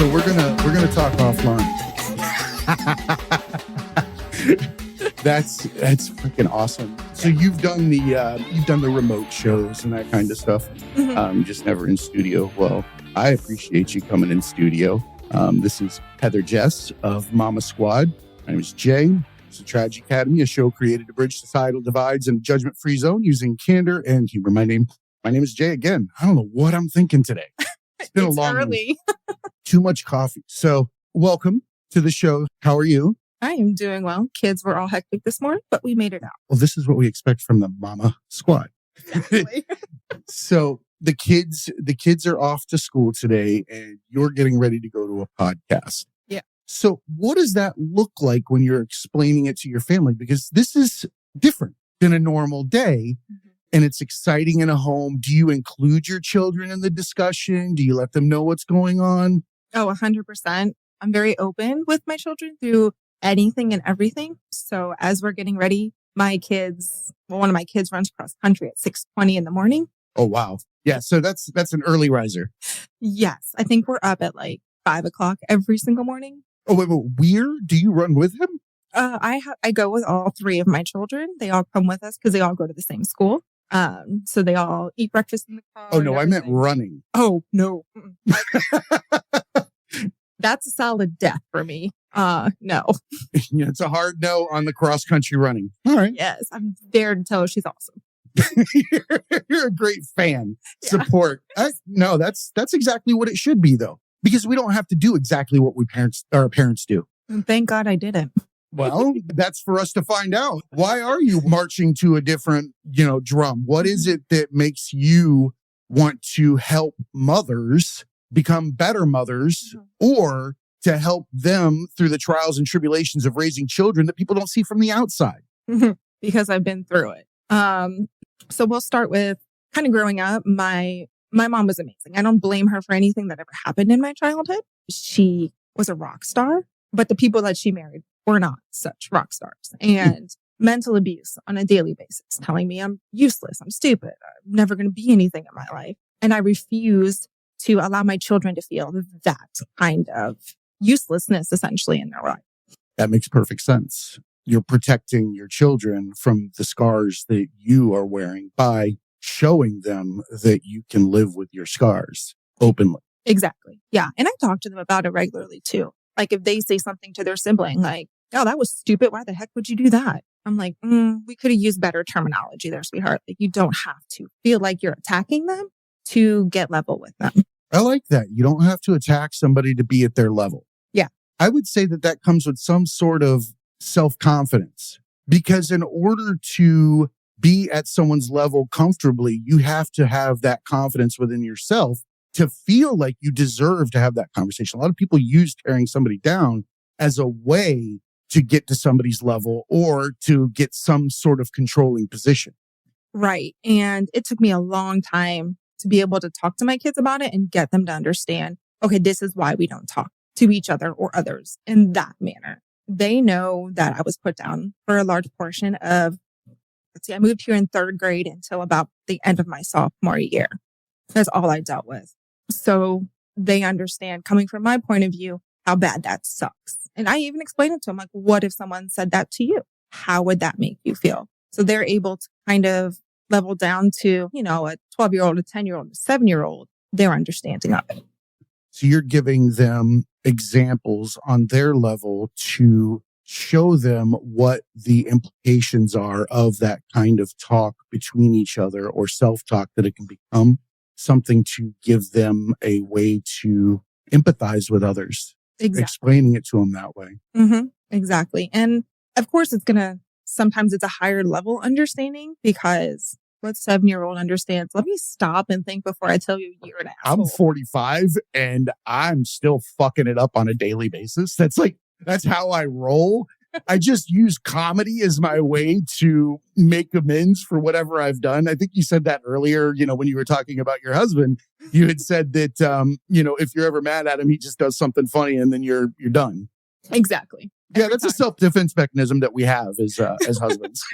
So we're gonna talk offline. That's freaking awesome. So you've done the remote shows and that kind of stuff. Just never in studio. Well, I appreciate you coming in studio. This is Heather Jess of MommaSquad. My name is Jay. It's a Tragedy Academy, a show created to bridge societal divides in a judgment-free zone using candor and humor. My name is Jay again. I don't know what I'm thinking today. It's been a long early. Too much coffee. So welcome to the show. How are you? I am doing well. Kids were all hectic this morning, but we made it out. Well, this is what we expect from the Momma Squad. Exactly. So the kids are off to school today and you're getting ready to go to a podcast. Yeah. So what does that look like when you're explaining it to your family? Because this is different than a normal day. And it's exciting in a home. Do you include your children in the discussion? Do you let them know what's going on? Oh, 100%. I'm very open with my children through anything and everything. So as we're getting ready, one of my kids runs cross country at 6:20 in the morning. Oh, wow. Yeah. So that's an early riser. Yes. I think we're up at like 5 o'clock every single morning. Oh, wait. Do you run with him? I go with all three of my children. They all come with us because they all go to the same school. So they all eat breakfast in the car. Oh, no, I meant running. Oh, no. That's a solid death for me. No. Yeah, it's a hard no on the cross country running. All right. Yes, I'm there to tell her she's awesome. You're a great fan. Yeah. Support. No, that's exactly what it should be, though, because we don't have to do exactly what our parents do. And thank God I didn't. Well, that's for us to find out. Why are you marching to a different, drum? What is it that makes you want to help mothers become better mothers, or to help them through the trials and tribulations of raising children that people don't see from the outside? Because I've been through it. So we'll start with kind of growing up. My mom was amazing. I don't blame her for anything that ever happened in my childhood. She was a rock star, but the people that she married were not such rock stars. And mental abuse on a daily basis, telling me I'm useless, I'm stupid, I'm never going to be anything in my life. And I refused to allow my children to feel that kind of uselessness essentially in their life. That makes perfect sense. You're protecting your children from the scars that you are wearing by showing them that you can live with your scars openly. Exactly. Yeah. And I talk to them about it regularly too. Like if they say something to their sibling, like, oh, that was stupid. Why the heck would you do that? I'm like, we could have used better terminology there, sweetheart. Like you don't have to feel like you're attacking them to get level with them. I like that. You don't have to attack somebody to be at their level. Yeah. I would say that comes with some sort of self-confidence, because in order to be at someone's level comfortably, you have to have that confidence within yourself to feel like you deserve to have that conversation. A lot of people use tearing somebody down as a way to get to somebody's level or to get some sort of controlling position. Right. And it took me a long time to be able to talk to my kids about it and get them to understand, okay, this is why we don't talk to each other or others in that manner. They know that I was put down for a large portion of, I moved here in third grade until about the end of my sophomore year. That's all I dealt with. So they understand, coming from my point of view, how bad that sucks. And I even explained it to them, like, what if someone said that to you? How would that make you feel? So they're able to kind of level down to, a 12-year-old, a 10-year-old, a 7-year-old, their understanding of it. So you're giving them examples on their level to show them what the implications are of that kind of talk between each other or self-talk, that it can become something to give them a way to empathize with others. Exactly. Explaining it to them that way. Exactly. And of course, sometimes it's a higher level understanding, because what 7-year-old understands, let me stop and think before I tell you you're an asshole. I'm 45 and I'm still fucking it up on a daily basis. That's how I roll. I just use comedy as my way to make amends for whatever I've done. I think you said that earlier, when you were talking about your husband. You had said that, if you're ever mad at him, he just does something funny and then you're done. Exactly. Yeah, that's a self-defense mechanism that we have as husbands.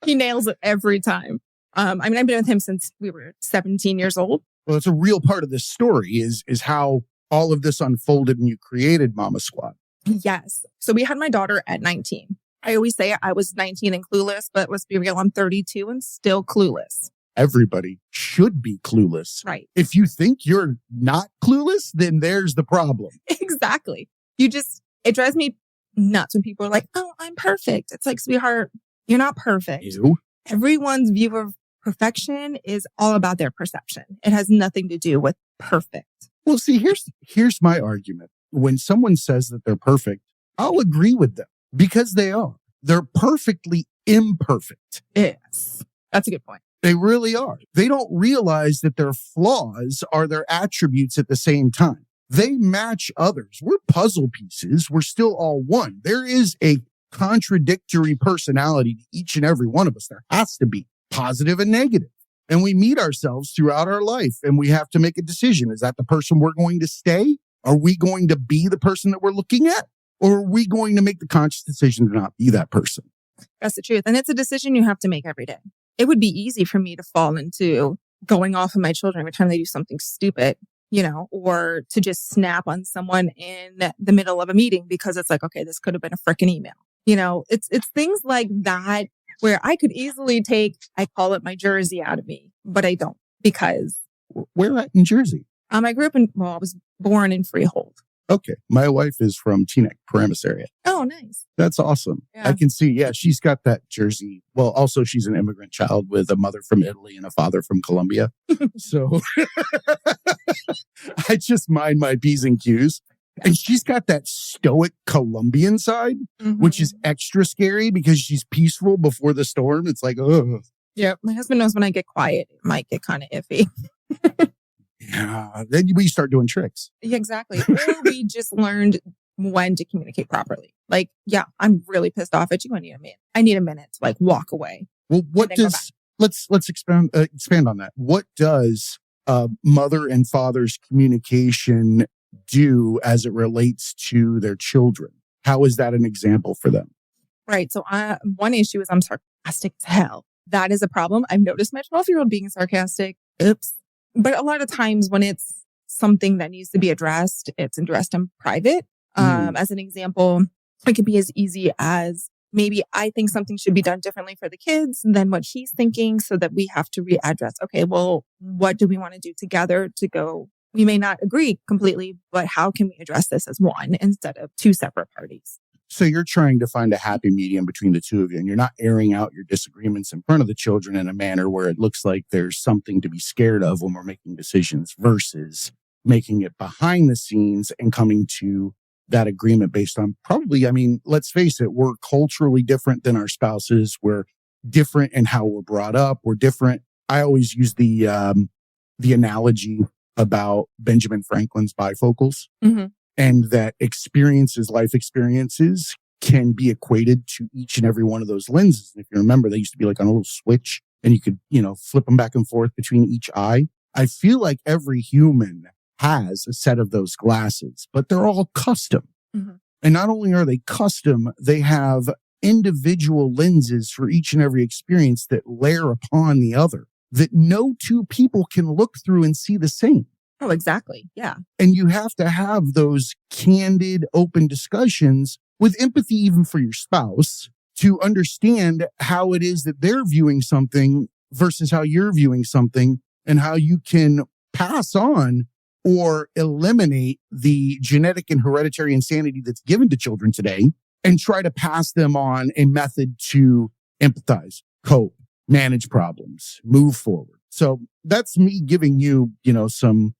He nails it every time. I've been with him since we were 17 years old. Well, it's a real part of this story is how all of this unfolded and you created MommaSquad. Yes. So we had my daughter at 19. I always say I was 19 and clueless, but let's be real, I'm 32 and still clueless. Everybody should be clueless. Right. If you think you're not clueless, then there's the problem. Exactly. It drives me nuts when people are like, oh, I'm perfect. It's like, sweetheart, you're not perfect. You? Everyone's view of perfection is all about their perception. It has nothing to do with perfect. Well, see, here's my argument. When someone says that they're perfect, I'll agree with them because they are. They're perfectly imperfect. Yes. That's a good point. They really are. They don't realize that their flaws are their attributes at the same time. They match others. We're puzzle pieces. We're still all one. There is a contradictory personality to each and every one of us. There has to be positive and negative. And we meet ourselves throughout our life and we have to make a decision. Is that the person we're going to stay? Are we going to be the person that we're looking at? Or are we going to make the conscious decision to not be that person? That's the truth. And it's a decision you have to make every day. It would be easy for me to fall into going off of my children every time they do something stupid, or to just snap on someone in the middle of a meeting because it's like, okay, this could have been a freaking email. It's things like that where I could easily I call it my Jersey out of me, but I don't because. Where at in Jersey? I grew up I was born in Freehold. Okay. My wife is from Teaneck, Paramus area. Oh, nice. That's awesome. Yeah. I can see. Yeah, she's got that Jersey. Well, also she's an immigrant child with a mother from Italy and a father from Colombia. So I just mind my P's and Q's. And she's got that stoic Colombian side, which is extra scary because she's peaceful before the storm. It's like, oh. Yeah. My husband knows when I get quiet, it might get kind of iffy. Yeah. Then we start doing tricks. Yeah, exactly. Or we just learned when to communicate properly. Like, yeah, I'm really pissed off at you. I need a minute to walk away. Well, let's expand on that. What does mother and father's communication do as it relates to their children? How is that an example for them? Right. So one issue is I'm sarcastic as hell. That is a problem. I've noticed my 12-year-old being sarcastic. Oops. But a lot of times when it's something that needs to be addressed, it's addressed in private. As an example, it could be as easy as maybe I think something should be done differently for the kids than what he's thinking so that we have to readdress. Okay, well, what do we want to do together to go? We may not agree completely, but how can we address this as one instead of two separate parties? So you're trying to find a happy medium between the two of you, and you're not airing out your disagreements in front of the children in a manner where it looks like there's something to be scared of when we're making decisions versus making it behind the scenes and coming to that agreement based on probably, let's face it, we're culturally different than our spouses. We're different in how we're brought up. We're different. I always use the analogy about Benjamin Franklin's bifocals. And that life experiences can be equated to each and every one of those lenses. And if you remember, they used to be like on a little switch and you could, flip them back and forth between each eye. I feel like every human has a set of those glasses, but they're all custom. And not only are they custom, they have individual lenses for each and every experience that layer upon the other that no two people can look through and see the same. Oh, exactly. Yeah. And you have to have those candid, open discussions with empathy, even for your spouse, to understand how it is that they're viewing something versus how you're viewing something and how you can pass on or eliminate the genetic and hereditary insanity that's given to children today and try to pass them on a method to empathize, cope, manage problems, move forward. So that's me giving you, some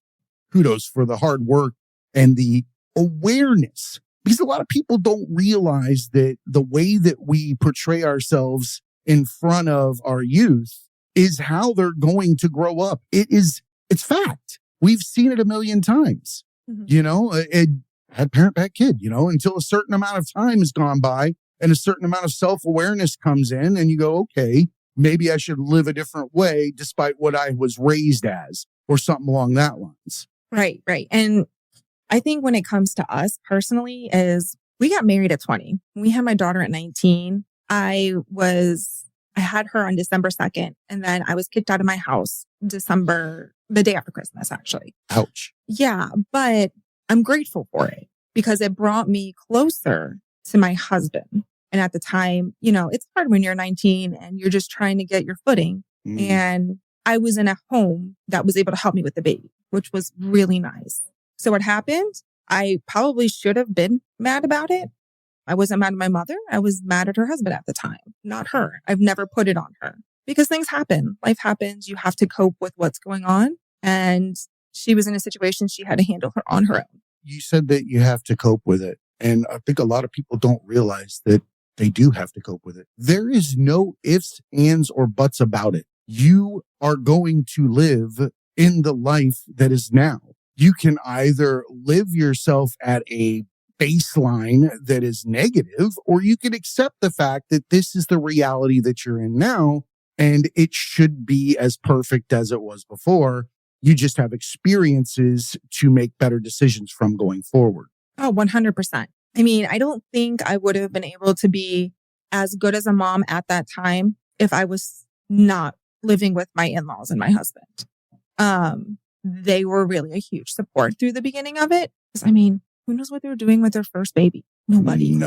kudos for the hard work and the awareness, because a lot of people don't realize that the way that we portray ourselves in front of our youth is how they're going to grow up. It's fact. We've seen it a million times, had parent, bad kid, until a certain amount of time has gone by and a certain amount of self-awareness comes in and you go, okay, maybe I should live a different way despite what I was raised as or something along that lines. Right. And I think when it comes to us personally is we got married at 20. We had my daughter at 19. I had her on December 2nd, and then I was kicked out of my house the day after Christmas, actually. Ouch. Yeah. But I'm grateful for it because it brought me closer to my husband. And at the time, it's hard when you're 19 and you're just trying to get your footing. And I was in a home that was able to help me with the baby, which was really nice. So what happened? I probably should have been mad about it. I wasn't mad at my mother. I was mad at her husband at the time, not her. I've never put it on her because things happen. Life happens. You have to cope with what's going on. And she was in a situation she had to handle her on her own. You said that you have to cope with it. And I think a lot of people don't realize that they do have to cope with it. There is no ifs, ands, or buts about it. You are going to live in the life that is now. You can either live yourself at a baseline that is negative, or you can accept the fact that this is the reality that you're in now, and it should be as perfect as it was before. You just have experiences to make better decisions from going forward. Oh, 100%. I mean, I don't think I would have been able to be as good as a mom at that time if I was not living with my in-laws and my husband. They were really a huge support through the beginning of it. Because, I mean, who knows what they were doing with their first baby? Nobody.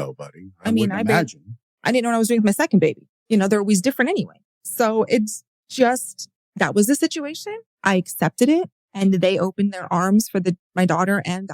I mean, I didn't know what I was doing with my second baby. They're always different anyway. So it's just, that was the situation. I accepted it. And they opened their arms for my daughter and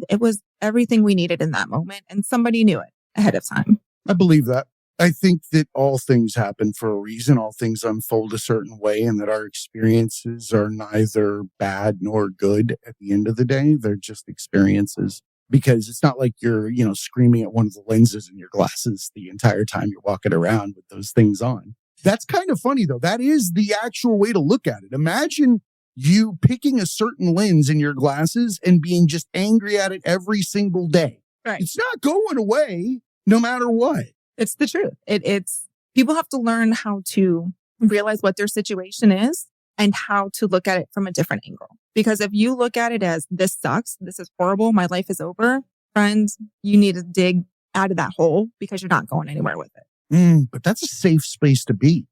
it was everything we needed in that moment. And somebody knew it ahead of time. I believe that. I think that all things happen for a reason. All things unfold a certain way, and that our experiences are neither bad nor good at the end of the day. They're just experiences, because it's not like you're, screaming at one of the lenses in your glasses the entire time you're walking around with those things on. That's kind of funny, though. That is the actual way to look at it. Imagine you picking a certain lens in your glasses and being just angry at it every single day. Right. It's not going away no matter what. It's the truth. It's people have to learn how to realize what their situation is and how to look at it from a different angle. Because if you look at it as this sucks, this is horrible, my life is over, friends, you need to dig out of that hole because you're not going anywhere with it. But that's a safe space to be.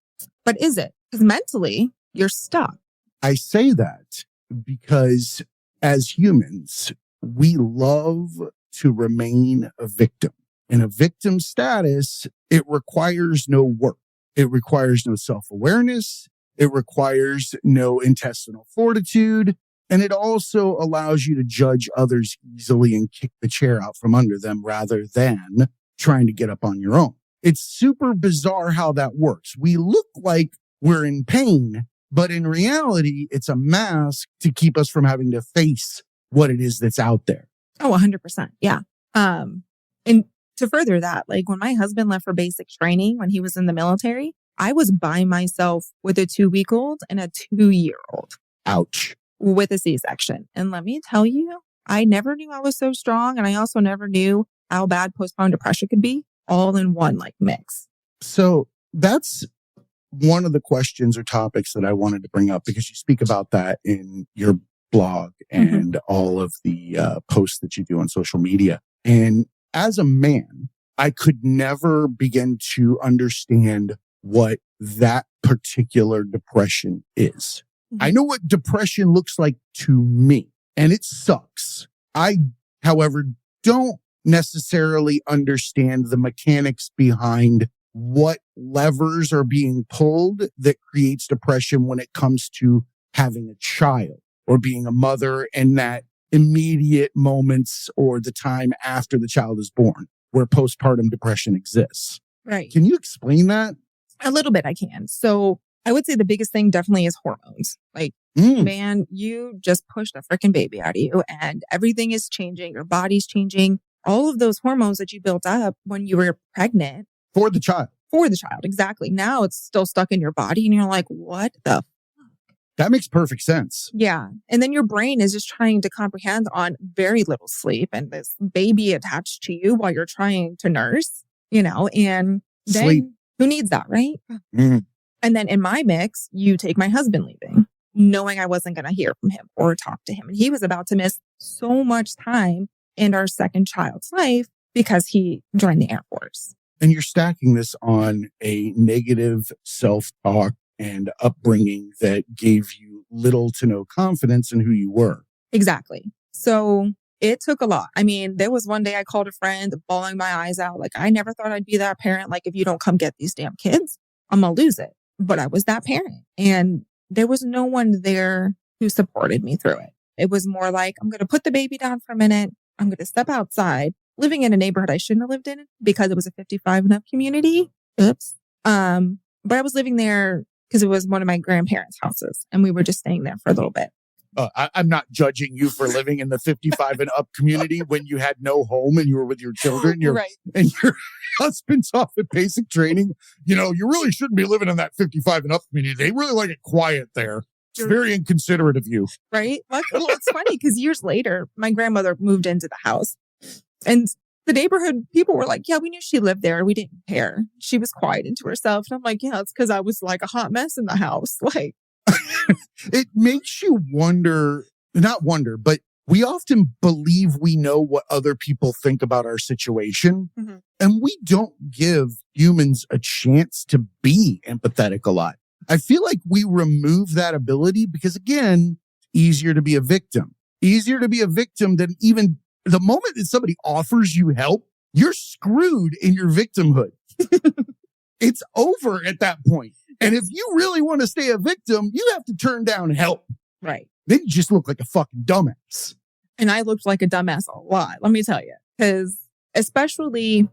But is it? Because mentally, you're stuck. I say that because as humans, we love to remain a victim. In a victim status, it requires no work. It requires no self-awareness. It requires no intestinal fortitude. And it also allows you to judge others easily and kick the chair out from under them rather than trying to get up on your own. It's super bizarre how that works. We look like we're in pain, but in reality, it's a mask to keep us from having to face what it is that's out there. Oh, 100%. Yeah. And to further that, like when my husband left for basic training when he was in the military, I was by myself with a 2-week-old and a 2-year-old. Ouch. With a C-section. And let me tell you, I never knew I was so strong. And I also never knew how bad postpartum depression could be all in one mix. So that's one of the questions or topics that I wanted to bring up because you speak about that in your blog and all of the posts that you do on social media. And as a man, I could never begin to understand what that particular depression is. I know what depression looks like to me, and it sucks. I, however, don't necessarily understand the mechanics behind what levers are being pulled that creates depression when it comes to having a child or being a mother and that immediate moments or the time after the child is born where postpartum depression exists. Right. Can you explain that? A little bit I can. So I would say the biggest thing definitely is hormones. Man, you just pushed a freaking baby out of you and everything is changing. Your body's changing. All of those hormones that you built up when you were pregnant. For the child. Exactly. Now it's still stuck in your body and you're like, what the fuck? That makes perfect sense. Yeah. And then your brain is just trying to comprehend on very little sleep and this baby attached to you while you're trying to nurse, and then sleep. Who needs that, right? And then in my mix, you take my husband leaving, knowing I wasn't going to hear from him or talk to him. And he was about to miss so much time in our second child's life because he joined the Air Force. And you're stacking this on a negative self-talk and upbringing that gave you little to no confidence in who you were. Exactly. So It took a lot. I mean, there was one day I called a friend bawling my eyes out. Like, I never thought I'd be that parent. Like, if you don't come get these damn kids, I'm going to lose it. But I was that parent. And there was no one there who supported me through it. It was more like, I'm going to put the baby down for a minute. I'm going to step outside, living in a neighborhood I shouldn't have lived in because it was a 55 and up community. Oops. But I was living there because it was one of my grandparents' houses and we were just staying there for a little bit. I'm not judging you for living in the 55 and up community when you had no home and you were with your children and your husband's off at basic training. You know, you really shouldn't be living in that 55 and up community. They really like it quiet there. It's very inconsiderate of you. Right? Well, it's funny because years later, my grandmother moved into the house and the neighborhood people were like, yeah, we knew she lived there. We didn't care. She was quiet into herself. And I'm like, yeah, it's because I was like a hot mess in the house. Like, it makes you not wonder, but we often believe we know what other people think about our situation. Mm-hmm. And we don't give humans a chance to be empathetic a lot. I feel like we remove that ability because, again, easier to be a victim than even the moment that somebody offers you help, you're screwed in your victimhood. It's over at that point. And if you really want to stay a victim, you have to turn down help. Right. Then you just look like a fucking dumbass. And I looked like a dumbass a lot, let me tell you. Because especially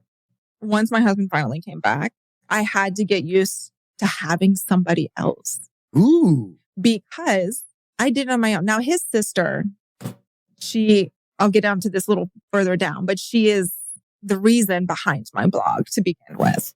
once my husband finally came back, I had to get used to having somebody else. Ooh. Because I did it on my own. Now, his sister, I'll get down to this a little further down, but she is the reason behind my blog to begin with.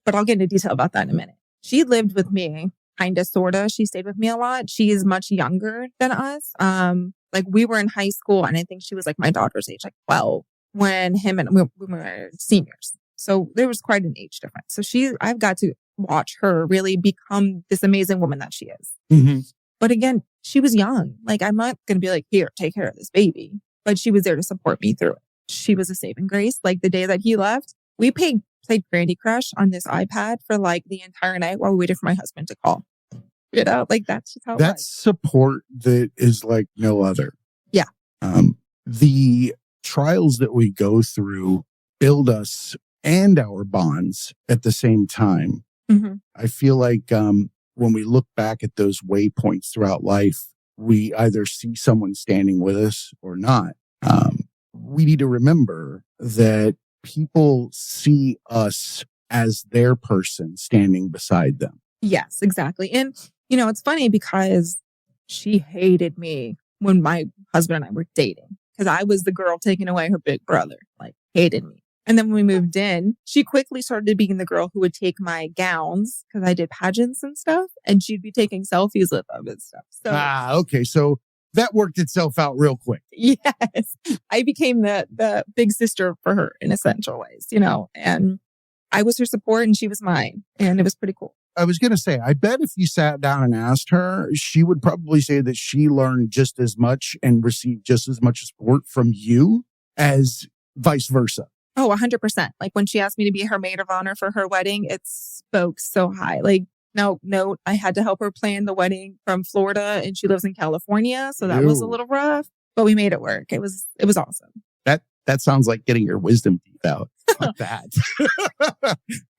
But I'll get into detail about that in a minute. She lived with me, kind of, sort of. She stayed with me a lot. She is much younger than us. Like we were in high school and I think she was like my daughter's age, like 12, when we were seniors. So there was quite an age difference. So I've got to watch her really become this amazing woman that she is. Mm-hmm. But again, she was young. Like I'm not going to be like, here, take care of this baby. But she was there to support me through it. She was a saving grace. Like the day that he left, we played Candy Crush on this iPad for like the entire night while we waited for my husband to call. You know, like that's just how it was. That's support that is like no other. Yeah. The trials that we go through build us and our bonds at the same time. Mm-hmm. I feel like when we look back at those waypoints throughout life, we either see someone standing with us or not. We need to remember that people see us as their person standing beside them. Yes, exactly. And, you know, it's funny because she hated me when my husband and I were dating because I was the girl taking away her big brother, like hated me. And then when we moved in, she quickly started being the girl who would take my gowns because I did pageants and stuff and she'd be taking selfies with them and stuff. So, okay. So that worked itself out real quick. Yes. I became the big sister for her in essential ways, you know, and I was her support and she was mine. And it was pretty cool. I was going to say, I bet if you sat down and asked her, she would probably say that she learned just as much and received just as much support from you as vice versa. Oh, 100%. Like when she asked me to be her maid of honor for her wedding, it spoke so high. Like, no, I had to help her plan the wedding from Florida and she lives in California. So that was a little rough, but we made it work. It was awesome. That sounds like getting your wisdom teeth out. Like that.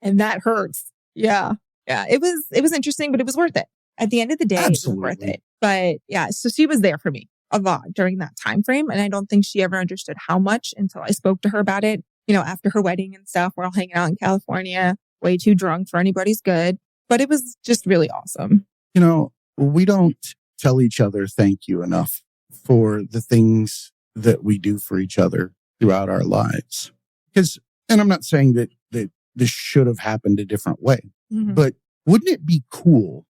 And that hurts. Yeah. Yeah. It was interesting, but it was worth it. At the end of the day, Absolutely. It was worth it. But yeah, so she was there for me a lot during that time frame. And I don't think she ever understood how much until I spoke to her about it. You know, after her wedding and stuff, we're all hanging out in California, way too drunk for anybody's good. But it was just really awesome. You know, we don't tell each other thank you enough for the things that we do for each other throughout our lives. And I'm not saying that this should have happened a different way, mm-hmm. but wouldn't it be cool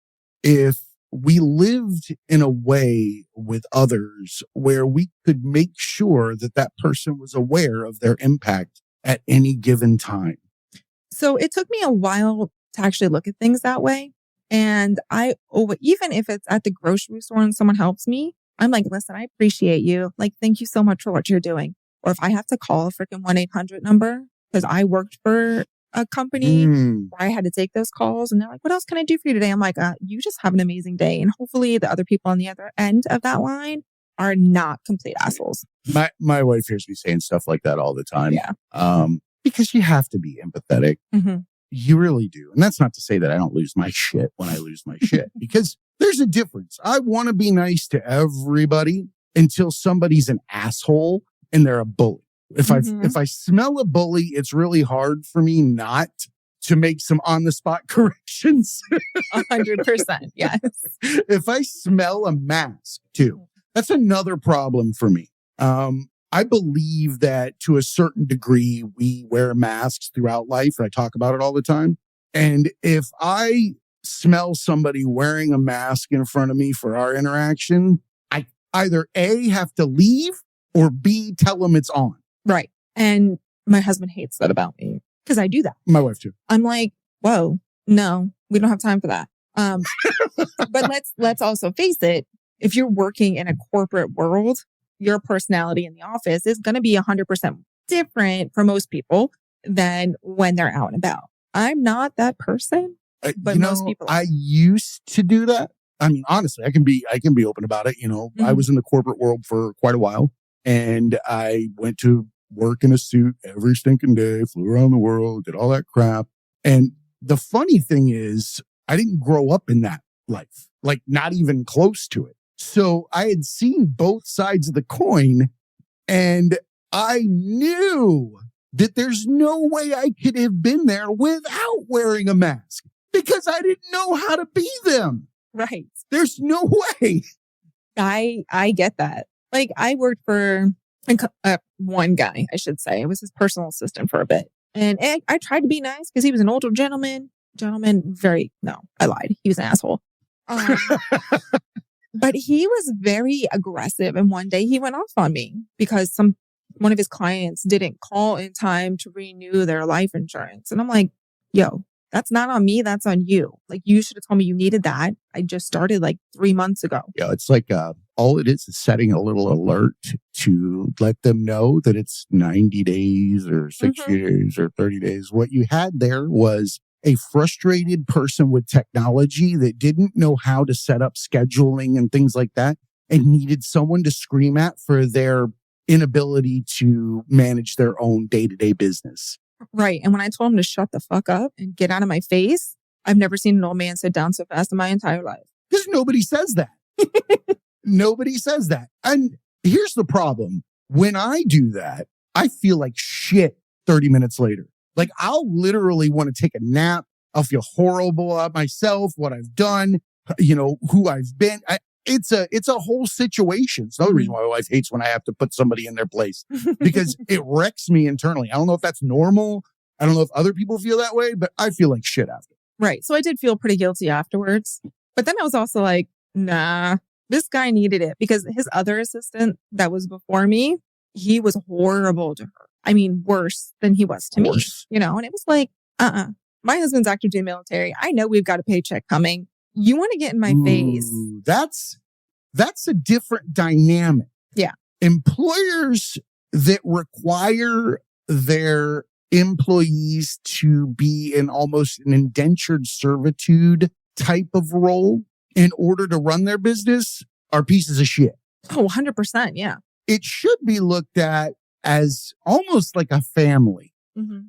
if we lived in a way with others where we could make sure that that person was aware of their impact at any given time? So it took me a while to actually look at things that way. And even if it's at the grocery store and someone helps me, I'm like, listen, I appreciate you. Like, thank you so much for what you're doing. Or if I have to call a freaking 1-800 number, because I worked for a company where I had to take those calls and they're like, what else can I do for you today? I'm like, you just have an amazing day. And hopefully the other people on the other end of that line are not complete assholes. My wife hears me saying stuff like that all the time. Yeah. Because you have to be empathetic. Mm-hmm. You really do. And that's not to say that I don't lose my shit when I lose my shit, because there's a difference. I want to be nice to everybody until somebody's an asshole and they're a bully. If I smell a bully, it's really hard for me not to make some on the spot corrections. 100%. Yes. If I smell a mask too, that's another problem for me. I believe that to a certain degree, we wear masks throughout life. I talk about it all the time. And if I smell somebody wearing a mask in front of me for our interaction, I either A, have to leave, or B, tell them it's on. Right. And my husband hates that about me because I do that. My wife too. I'm like, whoa, no, we don't have time for that. But let's also face it. If you're working in a corporate world, your personality in the office is going to be 100% different for most people than when they're out and about. I'm not that person, but most people are. I used to do that. I mean, honestly, I can be open about it. I was in the corporate world for quite a while, and I went to work in a suit every stinking day, flew around the world, did all that crap. And the funny thing is, I didn't grow up in that life, like not even close to it. So I had seen both sides of the coin, and I knew that there's no way I could have been there without wearing a mask because I didn't know how to be them. Right. There's no way. I get that. Like I worked for one guy, I should say. I was his personal assistant for a bit. And I tried to be nice because he was an older gentleman. No, I lied. He was an asshole. But he was very aggressive. And one day he went off on me because one of his clients didn't call in time to renew their life insurance. And I'm like, yo, that's not on me. That's on you. Like, you should have told me you needed that. I just started like 3 months ago. Yeah, it's like all it is setting a little alert to let them know that it's 90 days or 60 days or 30 days. What you had there was a frustrated person with technology that didn't know how to set up scheduling and things like that and needed someone to scream at for their inability to manage their own day-to-day business. Right. And when I told him to shut the fuck up and get out of my face, I've never seen an old man sit down so fast in my entire life. Because nobody says that. Nobody says that. And here's the problem. When I do that, I feel like shit 30 minutes later. Like, I'll literally want to take a nap. I'll feel horrible about myself, what I've done, who I've been. It's a whole situation. It's another reason why my wife hates when I have to put somebody in their place because it wrecks me internally. I don't know if that's normal. I don't know if other people feel that way, but I feel like shit after. Right. So I did feel pretty guilty afterwards. But then I was also like, nah, this guy needed it because his other assistant that was before me, he was horrible to her. I mean, worse than he was to me, and it was like, my husband's active duty military. I know we've got a paycheck coming. You want to get in my face. That's a different dynamic. Yeah. Employers that require their employees to be in almost an indentured servitude type of role in order to run their business are pieces of shit. Oh, 100%. Yeah. It should be looked at as almost like a family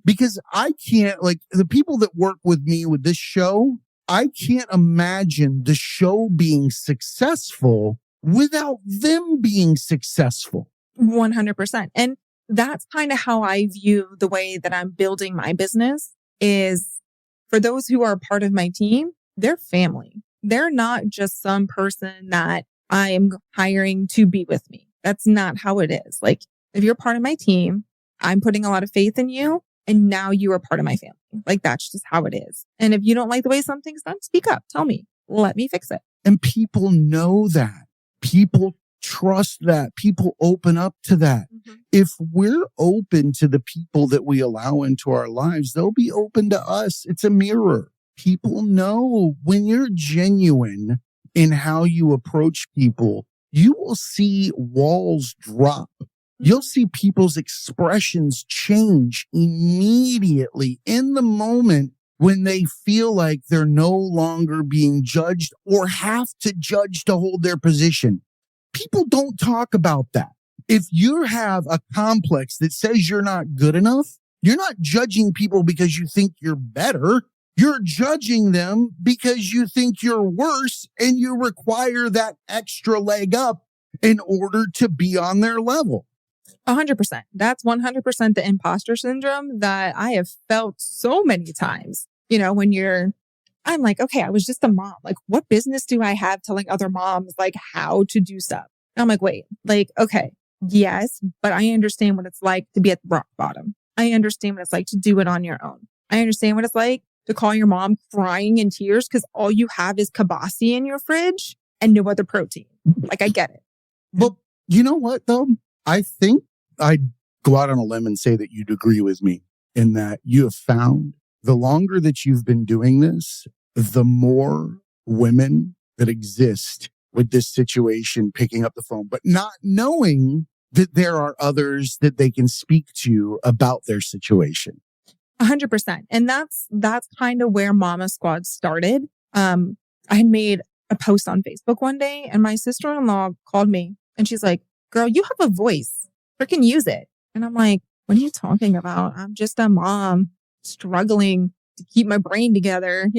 because I can't, like, the people that work with me with this show, I can't imagine the show being successful without them being successful. 100%. And that's kind of how I view the way that I'm building my business is for those who are part of my team, they're family. They're not just some person that I am hiring to be with me. That's not how it is. Like, if you're part of my team, I'm putting a lot of faith in you, and now you are part of my family. Like, that's just how it is. And if you don't like the way something's done, speak up. Tell me. Let me fix it. And people know that. People trust that. People open up to that. If we're open to the people that we allow into our lives, they'll be open to us. It's a mirror. People know when you're genuine in how you approach people, you will see walls drop. You'll see people's expressions change immediately in the moment when they feel like they're no longer being judged or have to judge to hold their position. people don't talk about that. If you have a complex that says you're not good enough, you're not judging people because you think you're better. You're judging them because you think you're worse and you require that extra leg up in order to be on their level. 100%. That's 100% the imposter syndrome that I have felt so many times. When I'm like, okay, I was just a mom. Like, what business do I have telling other moms like how to do stuff? And I'm like, wait, like, okay, yes, but I understand what it's like to be at rock bottom. I understand what it's like to do it on your own. I understand what it's like to call your mom crying in tears because all you have is kibasi in your fridge and no other protein. Like, I get it. But you know what, though? I think I'd go out on a limb and say that you'd agree with me in that you have found the longer that you've been doing this, the more women that exist with this situation picking up the phone, but not knowing that there are others that they can speak to about their situation. 100%. And that's kind of where MommaSquad started. I had made a post on Facebook one day and my sister-in-law called me and she's like, girl, you have a voice. Freaking use it. And I'm like, what are you talking about? I'm just a mom struggling to keep my brain together,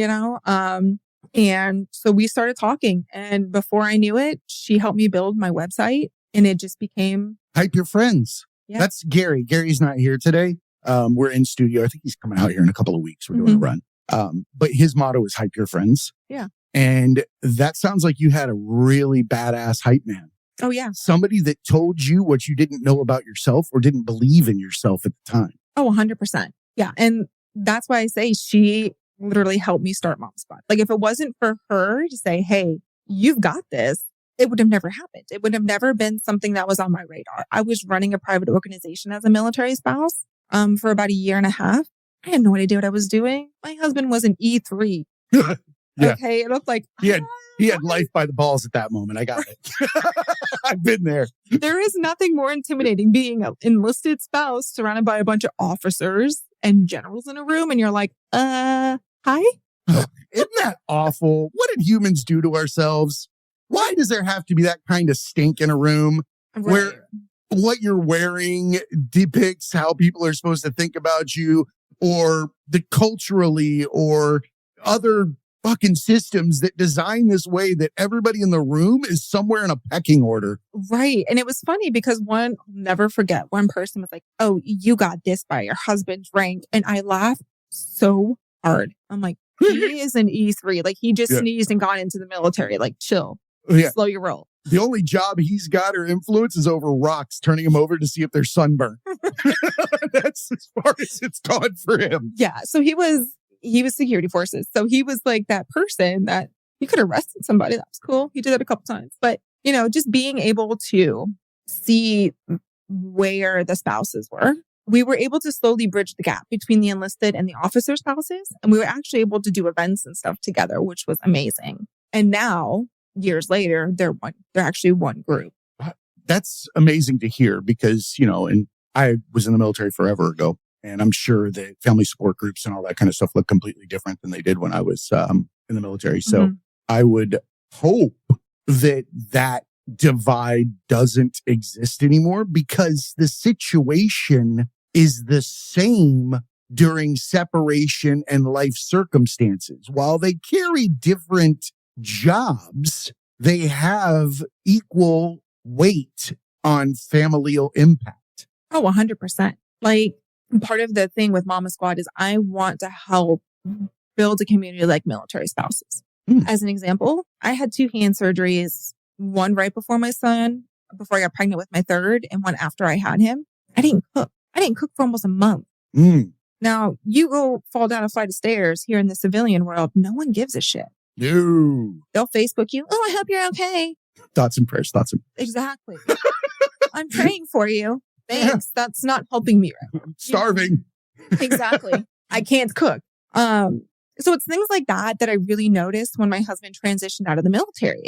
And so we started talking. And before I knew it, she helped me build my website and it just became Hype Your Friends. Yeah. That's Gary. Gary's not here today. We're in studio. I think he's coming out here in a couple of weeks. We're doing a run. But his motto is Hype Your Friends. Yeah. And that sounds like you had a really badass hype man. Oh, yeah. Somebody that told you what you didn't know about yourself or didn't believe in yourself at the time. Oh, 100%. Yeah. And that's why I say she literally helped me start MommaSquad. Like if it wasn't for her to say, hey, you've got this, it would have never happened. It would have never been something that was on my radar. I was running a private organization as a military spouse for about a year and a half. I had no idea what I was doing. My husband was an E3. Yeah. Okay. It looked like he had life by the balls at that moment. I got it. I've been there. There is nothing more intimidating being an enlisted spouse surrounded by a bunch of officers and generals in a room. And you're like, hi? Isn't that awful? What did humans do to ourselves? Why does there have to be that kind of stink in a room where what you're wearing depicts how people are supposed to think about you or the culturally or other fucking systems that design this way that everybody in the room is somewhere in a pecking order. Right. And it was funny because I'll never forget, one person was like, oh, you got this by your husband's rank. And I laughed so hard. I'm like, he is an E3. Like he just sneezed and got into the military. Like chill, slow your roll. The only job he's got or influence is over rocks, turning him over to see if they're sunburned. That's as far as it's gone for him. Yeah. So he was security forces. So he was like that person that he could have arrested somebody. That was cool. He did that a couple times. But, just being able to see where the spouses were, we were able to slowly bridge the gap between the enlisted and the officer spouses. And we were actually able to do events and stuff together, which was amazing. And now, years later, they're actually one group. That's amazing to hear because, and I was in the military forever ago. And I'm sure that family support groups and all that kind of stuff look completely different than they did when I was in the military. So I would hope that divide doesn't exist anymore because the situation is the same during separation and life circumstances. While they carry different jobs, they have equal weight on familial impact. Oh, 100%. Like, part of the thing with MommaSquad is I want to help build a community like military spouses. As an example, I had 2 hand surgeries, one right before my son, before I got pregnant with my third, and one after I had him. I didn't cook. I didn't cook for almost a month. Now, you go fall down a flight of stairs here in the civilian world, no one gives a shit. No. They'll Facebook you. Oh, I hope you're okay. Thoughts and prayers. Exactly. I'm praying for you. Thanks. That's not helping me right now. Starving. Exactly. I can't cook. So it's things like that I really noticed when my husband transitioned out of the military.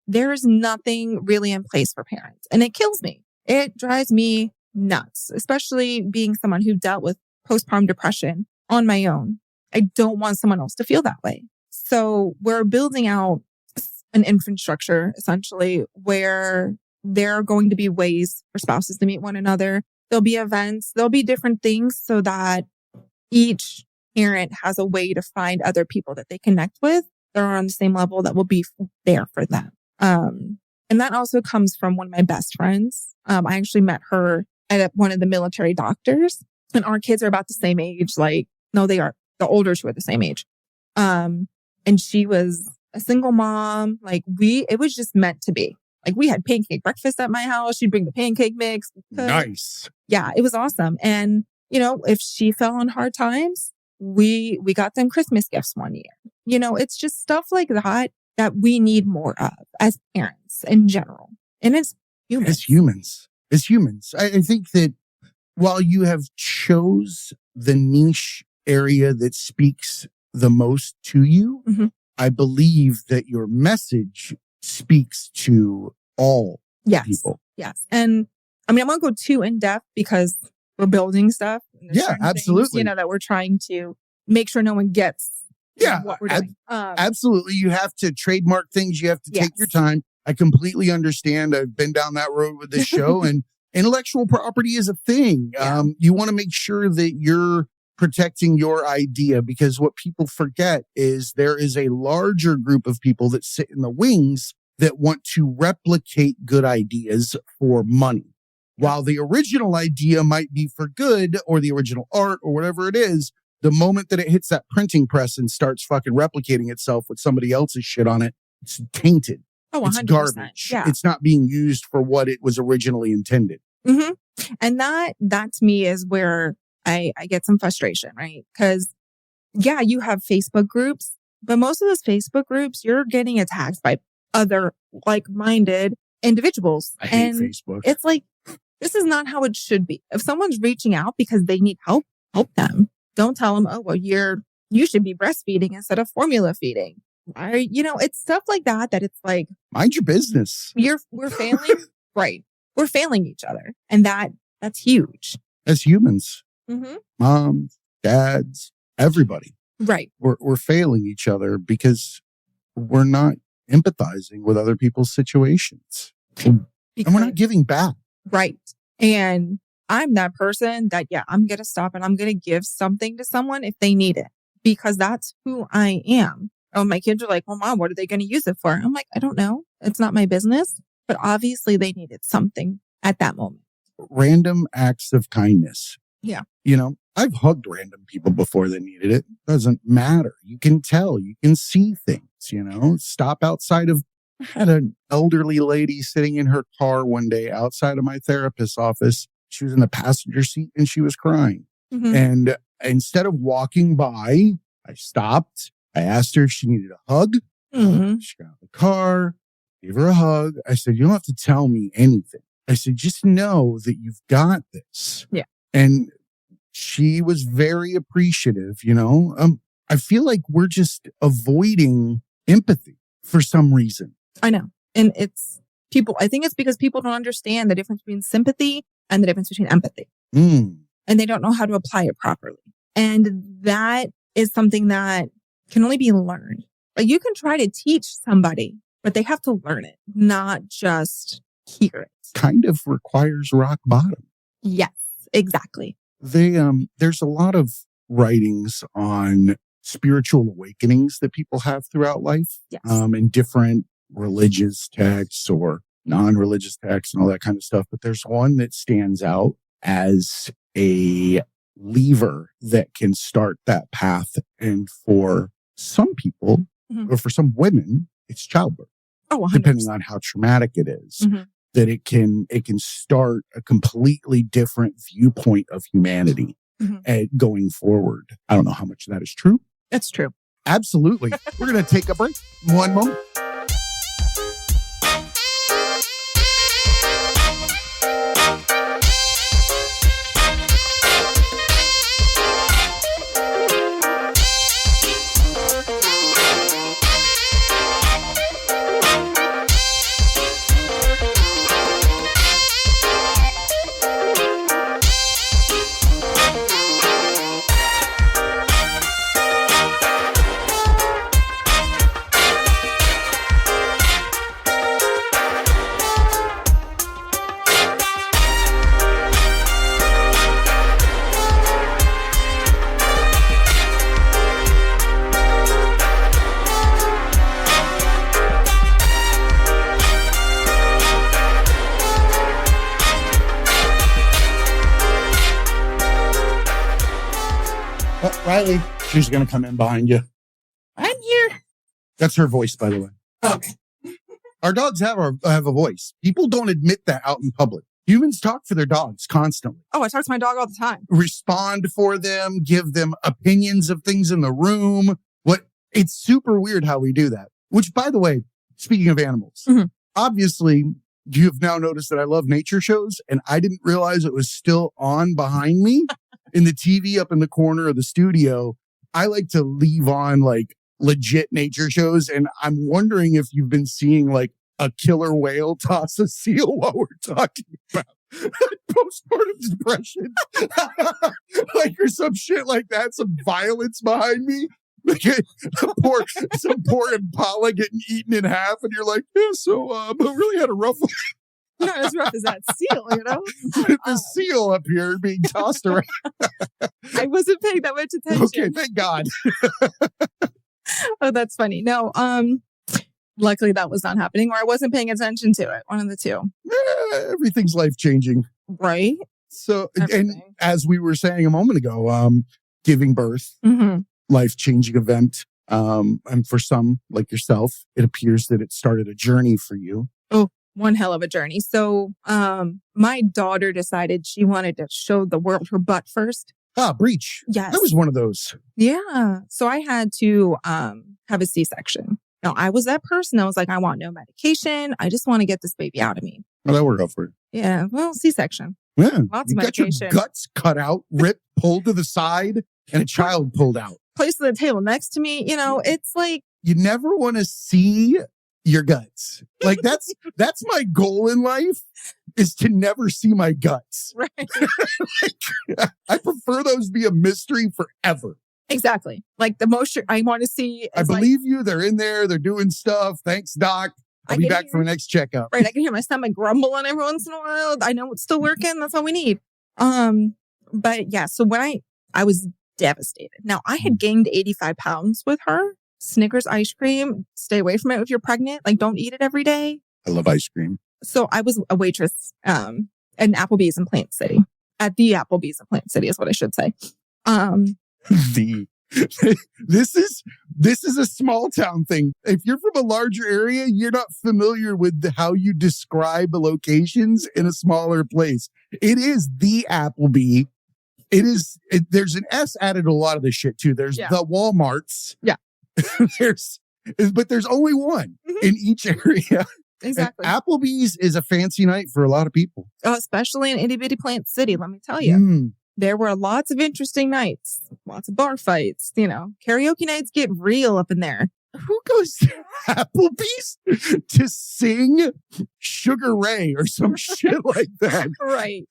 There's nothing really in place for parents. And it kills me. It drives me nuts, especially being someone who dealt with postpartum depression on my own. I don't want someone else to feel that way. So we're building out an infrastructure essentially where there are going to be ways for spouses to meet one another. There'll be events, there'll be different things so that each parent has a way to find other people that they connect with that are on the same level that will be there for them. And that also comes from one of my best friends. I actually met her at one of the military doctors, and our kids are about the same age. No, they are. The older two are the same age. And she was a single mom. It was just meant to be. We had pancake breakfast at my house. She'd bring the pancake mix. Nice. Yeah, it was awesome. And, if she fell on hard times, we got them Christmas gifts one year. It's just stuff like that we need more of as parents in general. And it's humans. As humans. I think that while you have chose the niche area that speaks the most to you, mm-hmm. I believe that your message speaks to all people. Yes. And I'm going to go too in depth because we're building stuff. Yeah, absolutely. Things, that we're trying to make sure no one gets what we're doing. Absolutely. You have to trademark things. You have to take your time. I completely understand. I've been down that road with this show, and intellectual property is a thing. Yeah. You want to make sure that you're protecting your idea, because what people forget is there is a larger group of people that sit in the wings that want to replicate good ideas for money. While the original idea might be for good, or the original art or whatever it is, the moment that it hits that printing press and starts fucking replicating itself with somebody else's shit on it, it's tainted. Oh, 100%. It's garbage. Yeah. It's not being used for what it was originally intended. Mm-hmm. And that to me is where I get some frustration, right? Because you have Facebook groups, but most of those Facebook groups, you're getting attacked by other like-minded individuals. I hate Facebook. It's this is not how it should be. If someone's reaching out because they need help them. Don't tell them, oh, well, you should be breastfeeding instead of formula feeding. It's stuff like that it's like, mind your business. We're failing. Right. We're failing each other. And that's huge. As humans, mm-hmm. moms, dads, everybody. Right. We're failing each other because we're not empathizing with other people's situations. And we're not giving back. Right. And I'm that person that, I'm going to stop and I'm going to give something to someone if they need it, because that's who I am. Oh, my kids are like, well, Mom, what are they going to use it for? I'm like, I don't know. It's not my business. But obviously they needed something at that moment. Random acts of kindness. Yeah. I've hugged random people before that needed it. Doesn't matter. You can tell. You can see things, Stop outside of... I had an elderly lady sitting in her car one day outside of my therapist's office. She was in the passenger seat and she was crying. Mm-hmm. And instead of walking by, I stopped. I asked her if she needed a hug. Mm-hmm. She got out of the car, gave her a hug. I said, you don't have to tell me anything. I said, just know that you've got this. Yeah. And she was very appreciative, I feel like we're just avoiding empathy for some reason. I know. And I think it's because people don't understand the difference between sympathy and the difference between empathy. And they don't know how to apply it properly. And that is something that can only be learned. You can try to teach somebody, but they have to learn it, not just hear it. Kind of requires rock bottom. Yes, exactly. There's a lot of writings on spiritual awakenings that people have throughout life. Yes. In different religious texts or non-religious texts and all that kind of stuff. But there's one that stands out as a lever that can start that path. And for some people, mm-hmm. or for some women, it's childbirth. Oh, 100%. Depending on how traumatic it is, mm-hmm. that it can start a completely different viewpoint of humanity mm-hmm. going forward. I don't know how much of that is true. That's true. Absolutely. We're going to take a break. One moment. Oh, Riley, she's going to come in behind you. I'm here. That's her voice, by the way. Okay. Our dogs have a voice. People don't admit that out in public. Humans talk for their dogs constantly. Oh, I talk to my dog all the time. Respond for them, give them opinions of things in the room. It's super weird how we do that. Which, by the way, speaking of animals, obviously, you've now noticed that I love nature shows, and I didn't realize it was still on behind me in the TV up in the corner of the studio. I like to leave on like legit nature shows, and I'm wondering if you've been seeing like a killer whale toss a seal while we're talking about postpartum depression, like, or some shit like that, some violence behind me. Like some poor impala getting eaten in half, and you're like, yeah, so I really had a rough one. Not as rough as that seal, you know? The seal up here being tossed around. I wasn't paying that much attention. Okay, thank God. Oh, that's funny. No, luckily that was not happening, or I wasn't paying attention to it. One of the two. Everything's life-changing. Right? So, and as we were saying a moment ago, giving birth, life-changing event. And for some, like yourself, it appears that it started a journey for you. Oh, one hell of a journey. So, my daughter decided she wanted to show the world her butt first. Breech. Yes. I was one of those. Yeah. So I had to have a C-section. Now, I was that person that was like, I want no medication. I just want to get this baby out of me. Well, that worked out for you. Yeah. Well, C-section. Yeah. Lots you of got your medication. guts cut out, ripped, pulled to the side, and a child pulled out. Placed at the table next to me. You know, it's like. You never want to see your guts. Like that's my goal in life, is to never see my guts. Right. Like, I prefer those be a mystery forever. Exactly. Like the most I want to see. I believe you. They're in there. They're doing stuff. Thanks, Doc. I'll be back for the next checkup. Right. I can hear my stomach grumbling every once in a while. I know it's still working. That's all we need. But yeah, so when I was devastated. Now, I had gained 85 pounds with her. Snickers ice cream, stay away from it if you're pregnant. Like, don't eat it every day. I love ice cream. So I was a waitress at Applebee's in Plant City. At the Applebee's in Plant City is what I should say. This is a small town thing. If you're from a larger area, you're not familiar with how you describe locations in a smaller place. It is the Applebee. There's an S added to a lot of this shit too. There's the Walmarts. Yeah. But there's only one in each area. Exactly. And Applebee's is a fancy night for a lot of people. Oh, especially in itty bitty Plant City, let me tell you. There were lots of interesting nights, lots of bar fights, karaoke nights get real up in there. Who goes to Applebee's to sing Sugar Ray or some shit like that? Right.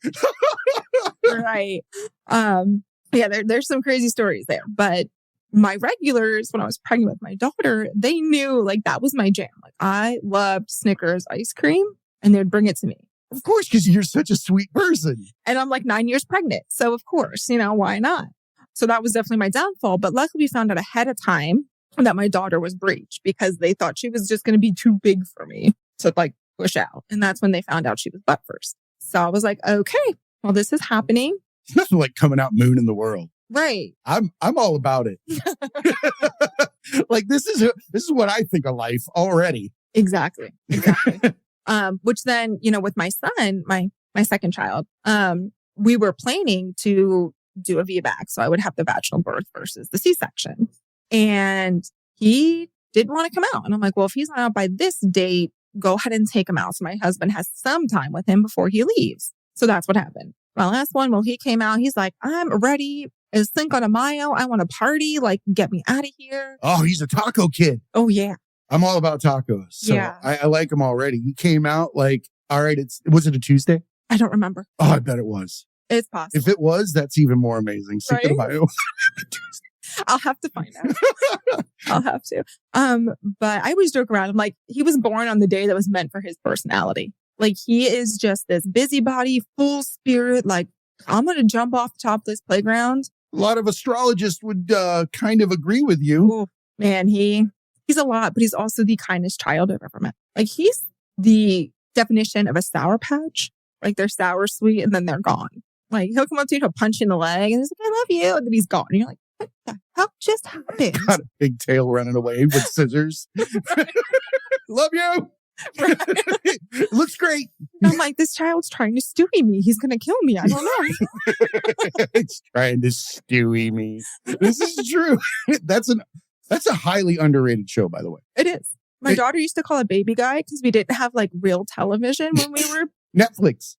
Right. Yeah, there's some crazy stories there. But my regulars, when I was pregnant with my daughter, they knew like that was my jam. Like I loved Snickers ice cream and they'd bring it to me. Of course, because you're such a sweet person. And I'm like 9 years pregnant. So of course, why not? So that was definitely my downfall. But luckily we found out ahead of time that my daughter was breech because they thought she was just going to be too big for me to like push out. And that's when they found out she was butt first. So I was like, okay, well, this is happening. It's nothing like coming out moon in the world. Right. I'm all about it. Like this is what I think of life already. Exactly. Which then, with my son, my second child, we were planning to do a VBAC. So I would have the vaginal birth versus the C-section. And he didn't want to come out. And I'm like, well, if he's not out by this date, go ahead and take him out. So my husband has some time with him before he leaves. So that's what happened. My last one, well, he came out. He's like, I'm ready as Cinco de Mayo. I want to party. Like, get me out of here. Oh, he's a taco kid. Oh, yeah. I'm all about tacos. So yeah. I like him already. He came out like, all right, was it a Tuesday? I don't remember. Oh, I bet it was. It's possible. If it was, that's even more amazing. Right? Cinco de Mayo. I'll have to find out. I'll have to. But I always joke around. I'm like, he was born on the day that was meant for his personality. Like he is just this busybody, full spirit. Like I'm going to jump off the top of this playground. A lot of astrologists would kind of agree with you. Ooh, man, he's a lot, but he's also the kindest child I've ever met. Like he's the definition of a Sour Patch. Like they're sour, sweet, and then they're gone. Like he'll come up to you, he'll punch you in the leg, and he's like, I love you. And then he's gone. And you're like, what the hell just happened? Got a pigtail running away with scissors. Love you. Right. Looks great. I'm like, this child's trying to Stewie me. He's going to kill me. I don't know. It's trying to Stewie me. This is true. That's a highly underrated show, by the way. It is. My daughter used to call it Baby Guy because we didn't have like real television when we were Netflix.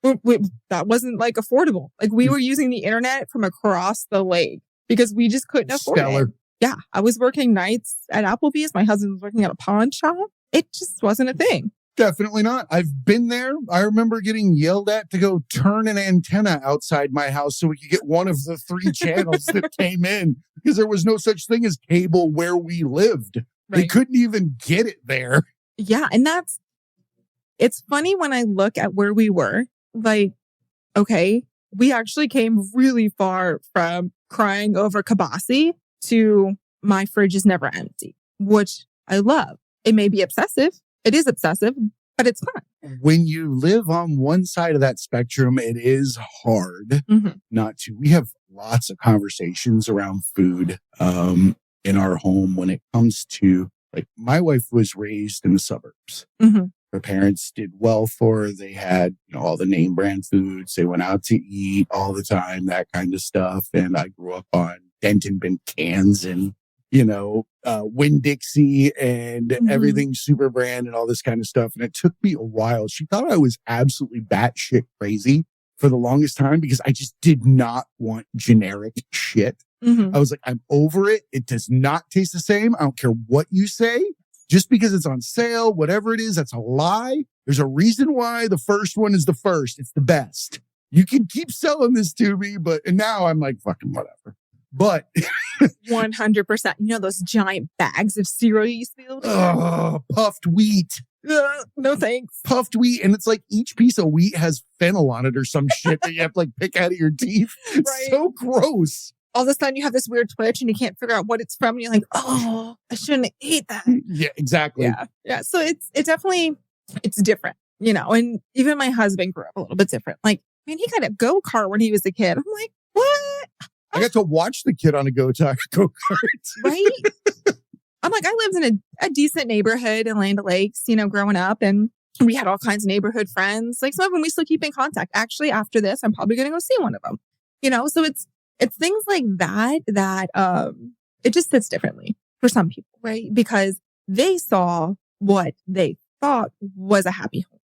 That wasn't like affordable. Like we were using the internet from across the lake because we just couldn't afford it. Yeah. I was working nights at Applebee's. My husband was working at a pawn shop. It just wasn't a thing. Definitely not. I've been there. I remember getting yelled at to go turn an antenna outside my house so we could get one of the 3 channels that came in because there was no such thing as cable where we lived. Right. They couldn't even get it there. Yeah. And it's funny when I look at where we were, like, okay, we actually came really far from crying over kibasi to my fridge is never empty, which I love. It may be obsessive. It is obsessive, but it's fun. When you live on one side of that spectrum, it is hard not to. We have lots of conversations around food in our home when it comes to, like, my wife was raised in the suburbs. Her parents did well for her. They had, all the name brand foods. They went out to eat all the time, that kind of stuff. And I grew up on Denton Bin cans and Winn-Dixie and everything super brand and all this kind of stuff. And it took me a while. She thought I was absolutely batshit crazy for the longest time because I just did not want generic shit. I was like, I'm over it. It does not taste the same. I don't care what you say. Just because it's on sale, whatever it is, that's a lie. There's a reason why the first one is the first. It's the best. You can keep selling this to me, and now I'm like, fucking whatever. But 100%. Those giant bags of cereal you used to be able to puffed wheat. No thanks. Puffed wheat. And it's like each piece of wheat has fennel on it or some shit that you have to like pick out of your teeth. It's so gross. All of a sudden you have this weird twitch and you can't figure out what it's from. And you're like, oh, I shouldn't eat that. Yeah, exactly. Yeah. So it's definitely, it's different, and even my husband grew up a little bit different. Like, man, he got a go-kart when he was a kid. I'm like, what? I got to watch the kid on a go-kart. Right? I'm like, I lived in a decent neighborhood in Land O'Lakes, growing up, and we had all kinds of neighborhood friends. Like some of them we still keep in contact. Actually, after this, I'm probably going to go see one of them. So it's things like that it just sits differently for some people, right? Because they saw what they thought was a happy home,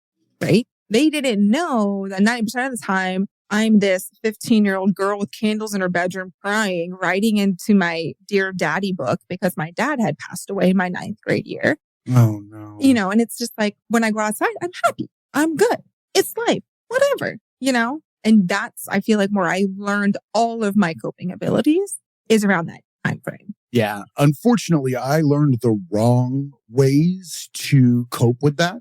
right? They didn't know that 90% of the time I'm this 15-year-old girl with candles in her bedroom crying, writing into my Dear Daddy book because my dad had passed away in my 9th grade year. Oh, no. And it's just like, when I go outside, I'm happy. I'm good. It's life. Whatever, And that's, I feel like, where I learned all of my coping abilities is around that time frame. Yeah. Unfortunately, I learned the wrong ways to cope with that.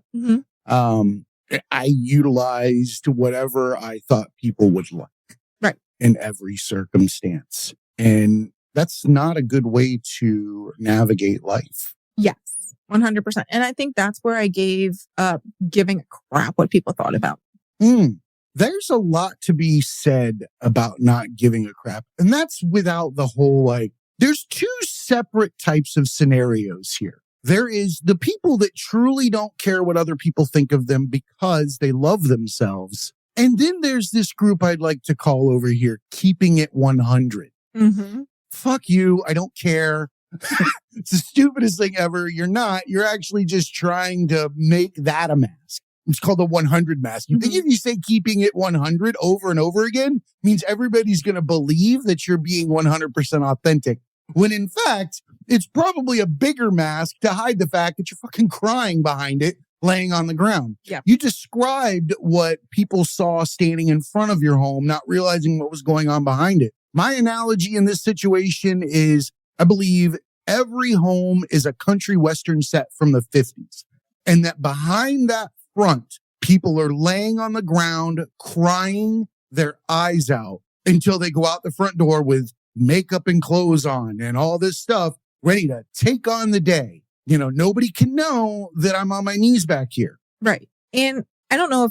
I utilized whatever I thought people would like in every circumstance. And that's not a good way to navigate life. Yes, 100%. And I think that's where I gave up giving a crap what people thought about. There's a lot to be said about not giving a crap. And that's without the whole, there's 2 separate types of scenarios here. There is the people that truly don't care what other people think of them because they love themselves. And then there's this group I'd like to call over here, keeping it 100. Fuck you. I don't care. It's the stupidest thing ever. You're not. You're actually just trying to make that a mask. It's called the 100 mask. You think if you say keeping it 100 over and over again means everybody's going to believe that you're being 100% authentic. When in fact, it's probably a bigger mask to hide the fact that you're fucking crying behind it, laying on the ground. Yeah. You described what people saw standing in front of your home, not realizing what was going on behind it. My analogy in this situation is, I believe every home is a country western set from the 50s. And that behind that front, people are laying on the ground, crying their eyes out until they go out the front door with makeup and clothes on and all this stuff, ready to take on the day. Nobody can know that I'm on my knees back here. Right. And I don't know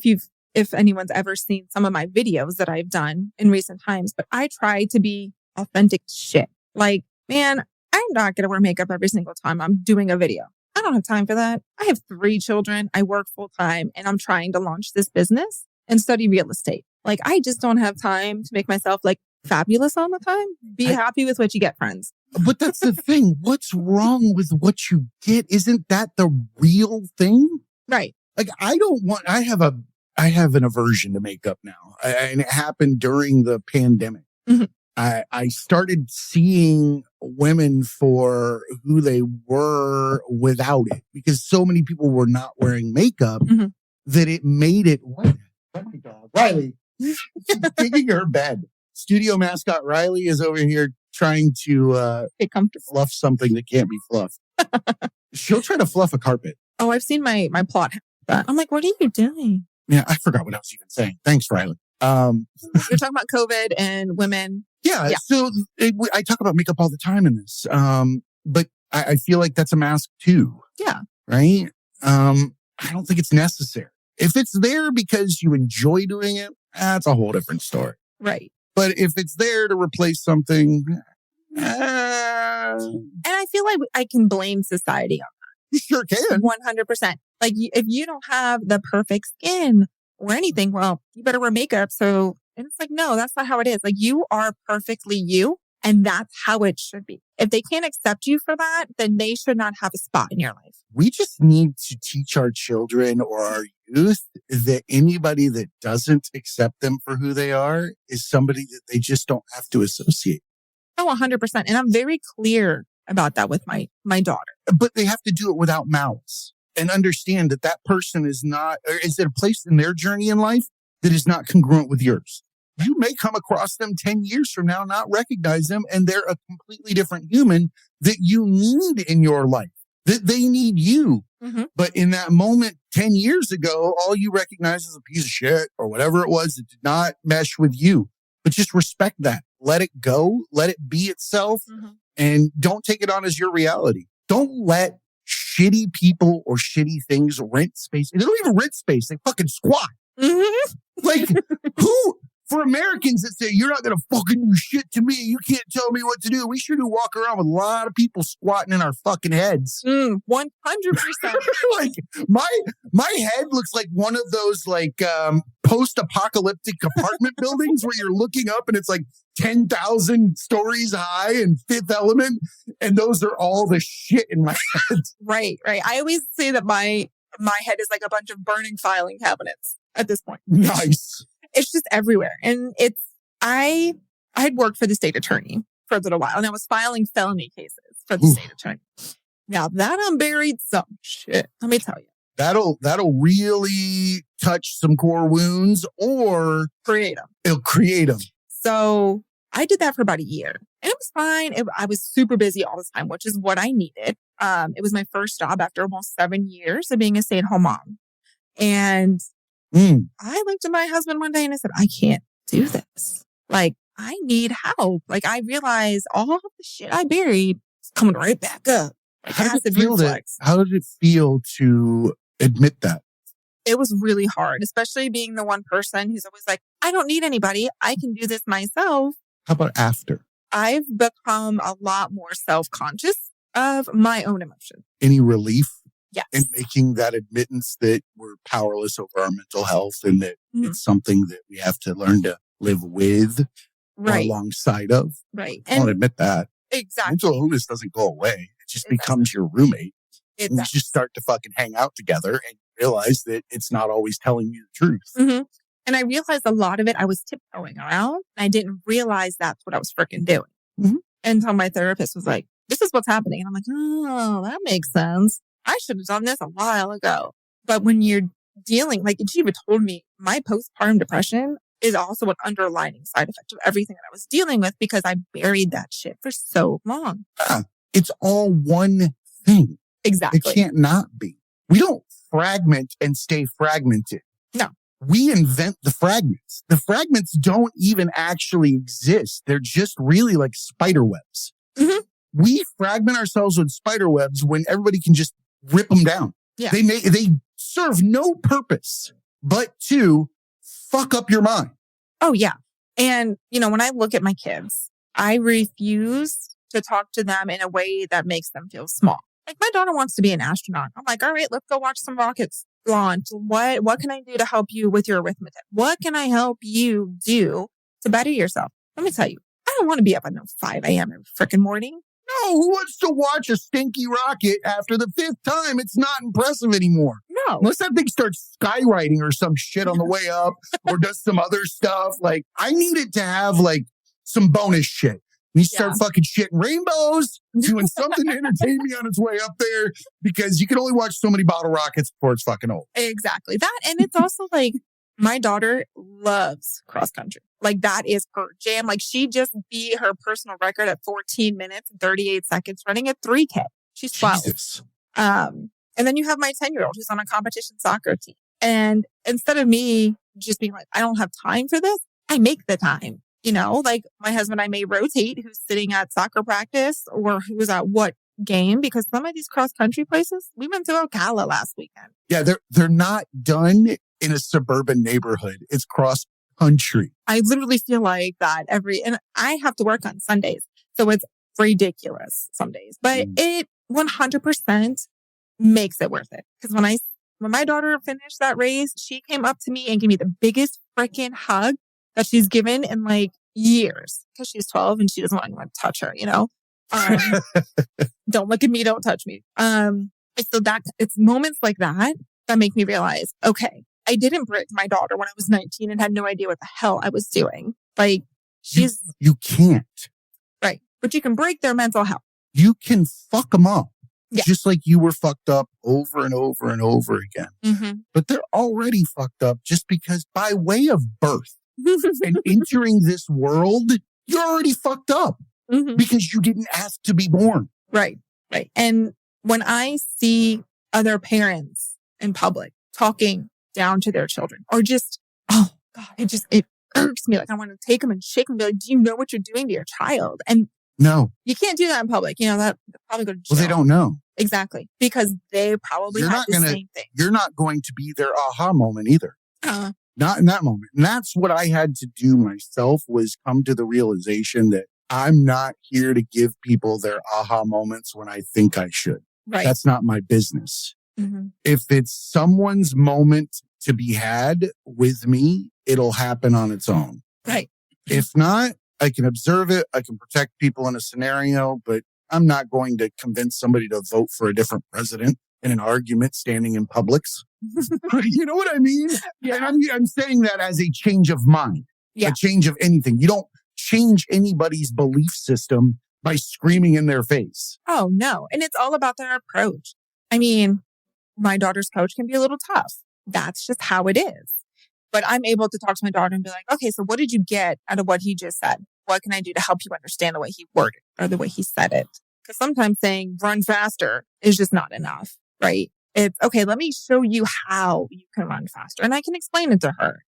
if anyone's ever seen some of my videos that I've done in recent times, but I try to be authentic shit. Like, man, I'm not going to wear makeup every single time I'm doing a video. I don't have time for that. I have 3 children. I work full time and I'm trying to launch this business and study real estate. Like, I just don't have time to make myself like fabulous all the time. Be happy with what you get, friends. But that's the thing. What's wrong with what you get? Isn't that the real thing? Right. Like, I have an aversion to makeup now. And it happened during the pandemic. Mhm. I started seeing women for who they were without it because so many people were not wearing makeup that it made it. What? Oh my God. Riley, she's digging her bed. Studio mascot Riley is over here trying to Get comfortable. fluff something that can't be fluffed. She'll try to fluff a carpet. Oh, I've seen my plot. I'm like, what are you doing? Yeah, I forgot what I was even saying. Thanks, Riley. You're talking about COVID and women. Yeah. So I talk about makeup all the time in this. But I feel like that's a mask too. Yeah. Right. I don't think it's necessary. If it's there because you enjoy doing it, that's a whole different story. Right. But if it's there to replace something, and I feel like I can blame society on you sure can. 100%. Like, if you don't have the perfect skin or anything, well, you better wear makeup. So, and it's like, no, that's not how it is. Like, you are perfectly you, and that's how it should be. If they can't accept you for that, then they should not have a spot in your life. We just need to teach our children or our youth that anybody that doesn't accept them for who they are is somebody that they just don't have to associate. Oh, 100%. And I'm very clear about that with my daughter. But they have to do it without malice and understand that that person is not, or is at a place in their journey in life that is not congruent with yours. You may come across them 10 years from now, not recognize them, and they're a completely different human that you need in your life, that they need you. But in that moment 10 years ago, all you recognize is a piece of shit or whatever it was that did not mesh with you. But just respect that. Let it go. Let it be itself. And don't take it on as your reality. Don't let shitty people or shitty things rent space. They don't even rent space. They fucking squat. Like, who? For Americans that say, you're not going to fucking do shit to me. You can't tell me what to do. We should walk around with a lot of people squatting in our fucking heads. 100%. Like, my head looks like one of those, like, post-apocalyptic apartment buildings where you're looking up and it's like 10,000 stories high and Fifth Element. And those are all the shit in my head. Right. I always say that my head is like a bunch of burning filing cabinets at this point. Nice. It's just everywhere. And I had worked for the state attorney for a little while and I was filing felony cases for the state attorney. Now that unburied some shit, let me tell you. That'll really touch some core wounds or create them. It'll create them. So I did that for about a year and it was fine. I was super busy all the time, which is what I needed. It was my first job after almost 7 years of being a stay-at-home mom. And I looked at my husband one day and I said, I can't do this. Like, I need help. Like, I realized all of the shit I buried is coming right back up. How did it feel to admit that? It was really hard, especially being the one person who's always like, I don't need anybody. I can do this myself. How about after? I've become a lot more self-conscious of my own emotions. Any relief? Yes. And making that admittance that we're powerless over our mental health and that it's something that we have to learn to live with or alongside of. Right. I won't admit that. Exactly. Mental illness doesn't go away. It just becomes your roommate. And you just start to fucking hang out together and realize that it's not always telling you the truth. And I realized a lot of it I was tiptoeing around. And I didn't realize that's what I was freaking doing. Until my therapist was like, this is what's happening. And I'm like, oh, that makes sense. I should have done this a while ago. But when you're dealing, like, she even told me my postpartum depression is also an underlining side effect of everything that I was dealing with because I buried that shit for so long. It's all one thing. Exactly. It can't not be. We don't fragment and stay fragmented. No. We invent the fragments. The fragments don't even actually exist. They're just really like spider webs. We fragment ourselves with spider webs when everybody can just rip them down. Yeah. They serve no purpose but to fuck up your mind. Oh, yeah. And, when I look at my kids, I refuse to talk to them in a way that makes them feel small. Like my daughter wants to be an astronaut. I'm like, all right, let's go watch some rockets launch. What can I do to help you with your arithmetic? What can I help you do to better yourself? Let me tell you, I don't want to be up at 5 a.m. every freaking morning. No, who wants to watch a stinky rocket after the 5th time? It's not impressive anymore. No. Unless that thing starts skywriting or some shit on the way up or does some other stuff. Like, I need it to have like some bonus shit. You start fucking shitting rainbows, doing something to entertain me on its way up there, because you can only watch so many bottle rockets before it's fucking old. Exactly. That, and it's also like, my daughter loves cross country. Like that is her jam. Like she just beat her personal record at 14 minutes and 38 seconds running a 3K. She's 12. Jesus. And then you have my 10-year-old who's on a competition soccer team. And instead of me just being like, I don't have time for this, I make the time. You know, like my husband and I may rotate who's sitting at soccer practice or who's at what game, because some of these cross country places, we went to Ocala last weekend. Yeah, they're not done in a suburban neighborhood. It's cross country. I literally feel like that and I have to work on Sundays. So it's ridiculous some days, but it 100% makes it worth it. Because when my daughter finished that race, she came up to me and gave me the biggest freaking hug that she's given in like years, because she's 12 and she doesn't want anyone to touch her, you know? Don't look at me. Don't touch me. So it's moments like that make me realize, okay, I didn't break my daughter when I was 19 and had no idea what the hell I was doing. Like you can't. Right. But you can break their mental health. You can fuck them up. Yeah. Just like you were fucked up over and over and over again. Mm-hmm. But they're already fucked up just because by way of birth and entering this world, you're already fucked up because you didn't ask to be born. Right. Right. And when I see other parents in public talking down to their children, or just, oh God, it irks me. Like I want to take them and shake them and be like, do you know what you're doing to your child? And no, you can't do that in public. You know, that probably go to jail. Well, they don't know. Exactly. Because they probably had the same thing. You're not going to be their aha moment either. Not in that moment. And that's what I had to do myself, was come to the realization that I'm not here to give people their aha moments when I think I should. Right. That's not my business. Mm-hmm. If it's someone's moment to be had with me, it'll happen on its own. Right. If not, I can observe it. I can protect people in a scenario, but I'm not going to convince somebody to vote for a different president in an argument standing in Publix. You know what I mean? Yeah. And I'm saying that as a change of mind, a change of anything. You don't change anybody's belief system by screaming in their face. Oh, no. And it's all about their approach. I mean, my daughter's coach can be a little tough. That's just how it is. But I'm able to talk to my daughter and be like, okay, so what did you get out of what he just said? What can I do to help you understand the way he worded or the way he said it? Because sometimes saying run faster is just not enough, right? It's okay, let me show you how you can run faster. And I can explain it to her.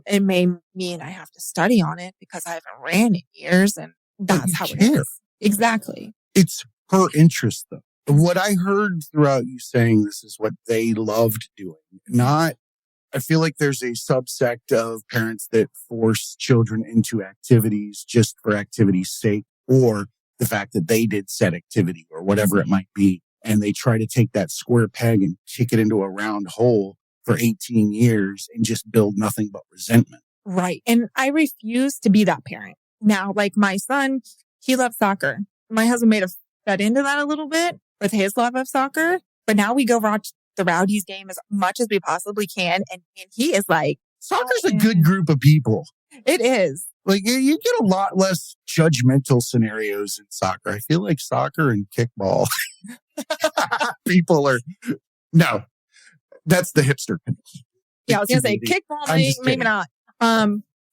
It may mean I have to study on it because I haven't ran in years, and that's how it is. Exactly. It's her interest, though. What I heard throughout you saying this is what they loved doing. I feel like there's a subsect of parents that force children into activities just for activity's sake, or the fact that they did said activity or whatever it might be. And they try to take that square peg and kick it into a round hole for 18 years and just build nothing but resentment. Right. And I refuse to be that parent. Now, like my son, he loves soccer. My husband may have fed into that a little bit with his love of soccer, but now we go watch the Rowdies game as much as we possibly can. And he is like, soccer's a good group of people. It is. Like you get a lot less judgmental scenarios in soccer. I feel like soccer and kickball, people are, no, that's the hipster. Yeah, I was going to say kickball, maybe not.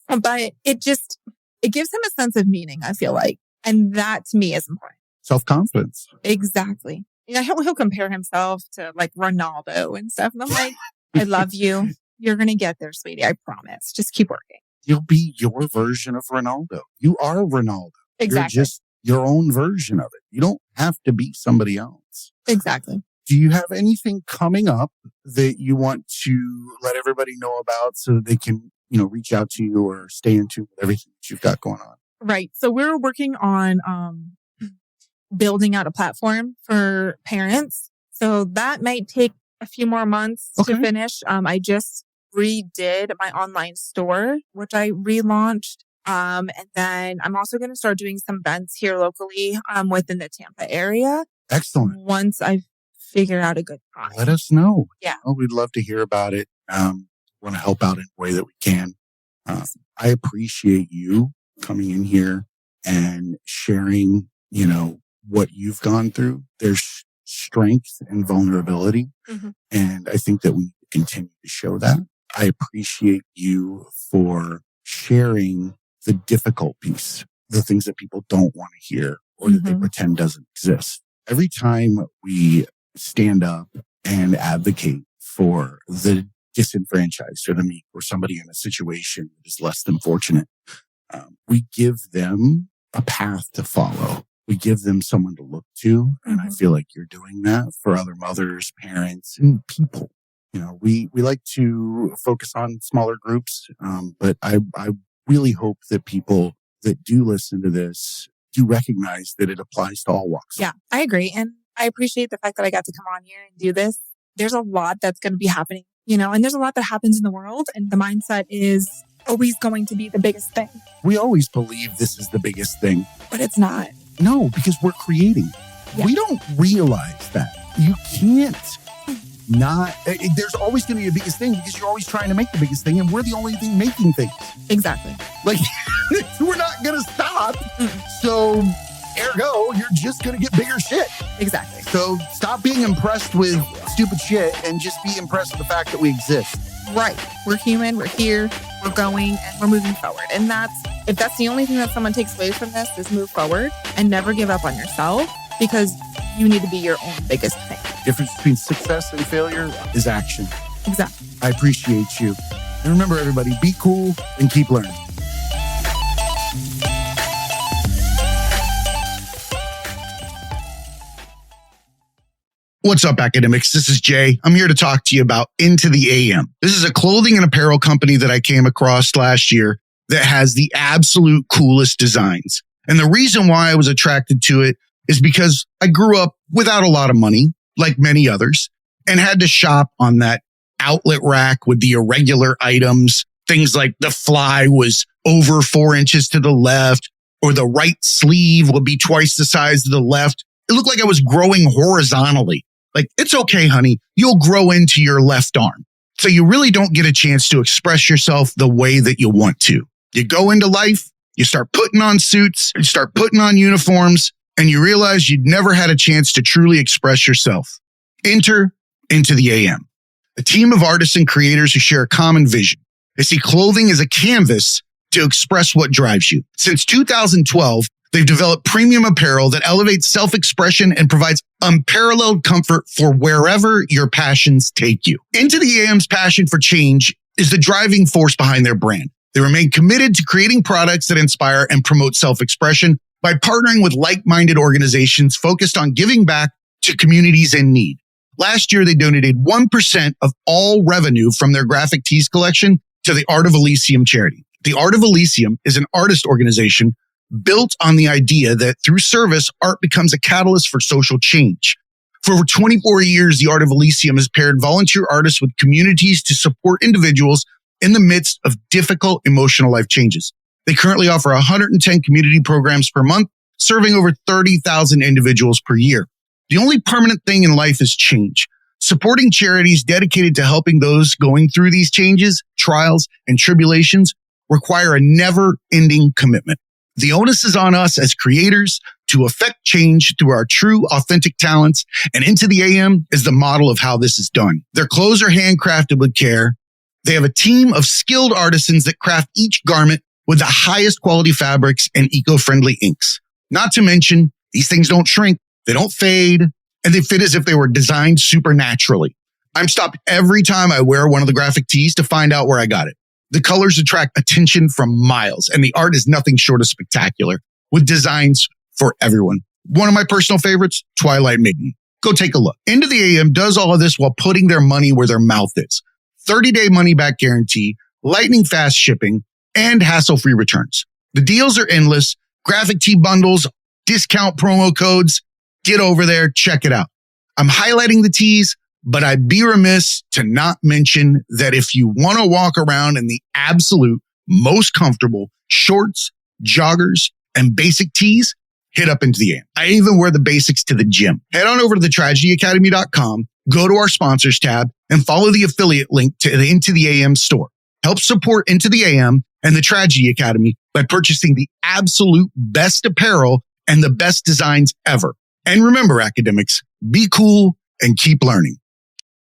But it gives him a sense of meaning, I feel like. And that to me is important. Self-confidence. Exactly. You know, he'll compare himself to like Ronaldo and stuff. And I'm like, I love you. You're going to get there, sweetie. I promise. Just keep working. You'll be your version of Ronaldo. You are Ronaldo. Exactly. You're just your own version of it. You don't have to be somebody else. Exactly. Do you have anything coming up that you want to let everybody know about so they can, reach out to you or stay in tune with everything that you've got going on? Right. So we're working on building out a platform for parents. So that might take a few more months to finish. I just redid my online store, which I relaunched. And then I'm also going to start doing some events here locally within the Tampa area. Excellent. Once I've figured out a good time. Let us know. Yeah. We'd love to hear about it. Want to help out in a way that we can. I appreciate you coming in here and sharing, what you've gone through. There's strength and vulnerability. And I think that we continue to show that. I appreciate you for sharing the difficult piece, the things that people don't want to hear or that they pretend doesn't exist. Every time we stand up and advocate for the disenfranchised or the meek or somebody in a situation that is less than fortunate, we give them a path to follow. We give them someone to look to. And I feel like you're doing that for other mothers, parents, and people. We like to focus on smaller groups, but I really hope that people that do listen to this do recognize that it applies to all walks. Yeah, I agree. And I appreciate the fact that I got to come on here and do this. There's a lot that's going to be happening, and there's a lot that happens in the world. And the mindset is always going to be the biggest thing. We always believe this is the biggest thing. But it's not. No, because we're creating. Yeah. We don't realize that. You can't not. There's always going to be a biggest thing because you're always trying to make the biggest thing. And we're the only thing making things. Exactly. Like, we're not going to stop. So, ergo, you're just going to get bigger shit. Exactly. So stop being impressed with stupid shit and just be impressed with the fact that we exist. Right. We're human. We're here. We're going and we're moving forward. And if that's the only thing that someone takes away from this is move forward and never give up on yourself because you need to be your own biggest thing. The difference between success and failure is action. Exactly. I appreciate you. And remember, everybody, be cool and keep learning. What's up, academics? This is Jay. I'm here to talk to you about Into the AM. This is a clothing and apparel company that I came across last year that has the absolute coolest designs. And the reason why I was attracted to it is because I grew up without a lot of money, like many others, and had to shop on that outlet rack with the irregular items. Things like the fly was over 4 inches to the left, or the right sleeve would be twice the size of the left. It looked like I was growing horizontally. Like, it's okay, honey. You'll grow into your left arm. So you really don't get a chance to express yourself the way that you want to. You go into life, you start putting on suits, you start putting on uniforms, and you realize you'd never had a chance to truly express yourself. Enter Into the AM, a team of artists and creators who share a common vision. They see clothing as a canvas to express what drives you. Since 2012, they've developed premium apparel that elevates self-expression and provides unparalleled comfort for wherever your passions take you. Into the AM's passion for change is the driving force behind their brand. They remain committed to creating products that inspire and promote self-expression by partnering with like-minded organizations focused on giving back to communities in need. Last year, they donated 1% of all revenue from their graphic tees collection to the Art of Elysium charity. The Art of Elysium is an artist organization built on the idea that through service, art becomes a catalyst for social change. For over 24 years, the Art of Elysium has paired volunteer artists with communities to support individuals in the midst of difficult emotional life changes. They currently offer 110 community programs per month, serving over 30,000 individuals per year. The only permanent thing in life is change. Supporting charities dedicated to helping those going through these changes, trials, and tribulations require a never-ending commitment. The onus is on us as creators to affect change through our true, authentic talents, and Into the AM is the model of how this is done. Their clothes are handcrafted with care. They have a team of skilled artisans that craft each garment with the highest quality fabrics and eco-friendly inks. Not to mention, these things don't shrink, they don't fade, and they fit as if they were designed supernaturally. I'm stopped every time I wear one of the graphic tees to find out where I got it. The colors attract attention from miles, and the art is nothing short of spectacular, with designs for everyone. One of my personal favorites, Twilight Maiden. Go take a look. Into the AM does all of this while putting their money where their mouth is. 30-day money-back guarantee, lightning fast shipping, and hassle-free returns. The deals are endless. Graphic tee bundles discount promo codes. Get over there, check it out. I'm highlighting the tees, but I'd be remiss to not mention that if you want to walk around in the absolute most comfortable shorts, joggers, and basic tees, hit up Into the AM. I even wear the basics to the gym. Head on over to thetragedyacademy.com, go to our sponsors tab, and follow the affiliate link to the Into the AM store. Help support Into the AM and the Tragedy Academy by purchasing the absolute best apparel and the best designs ever. And remember, academics, be cool and keep learning.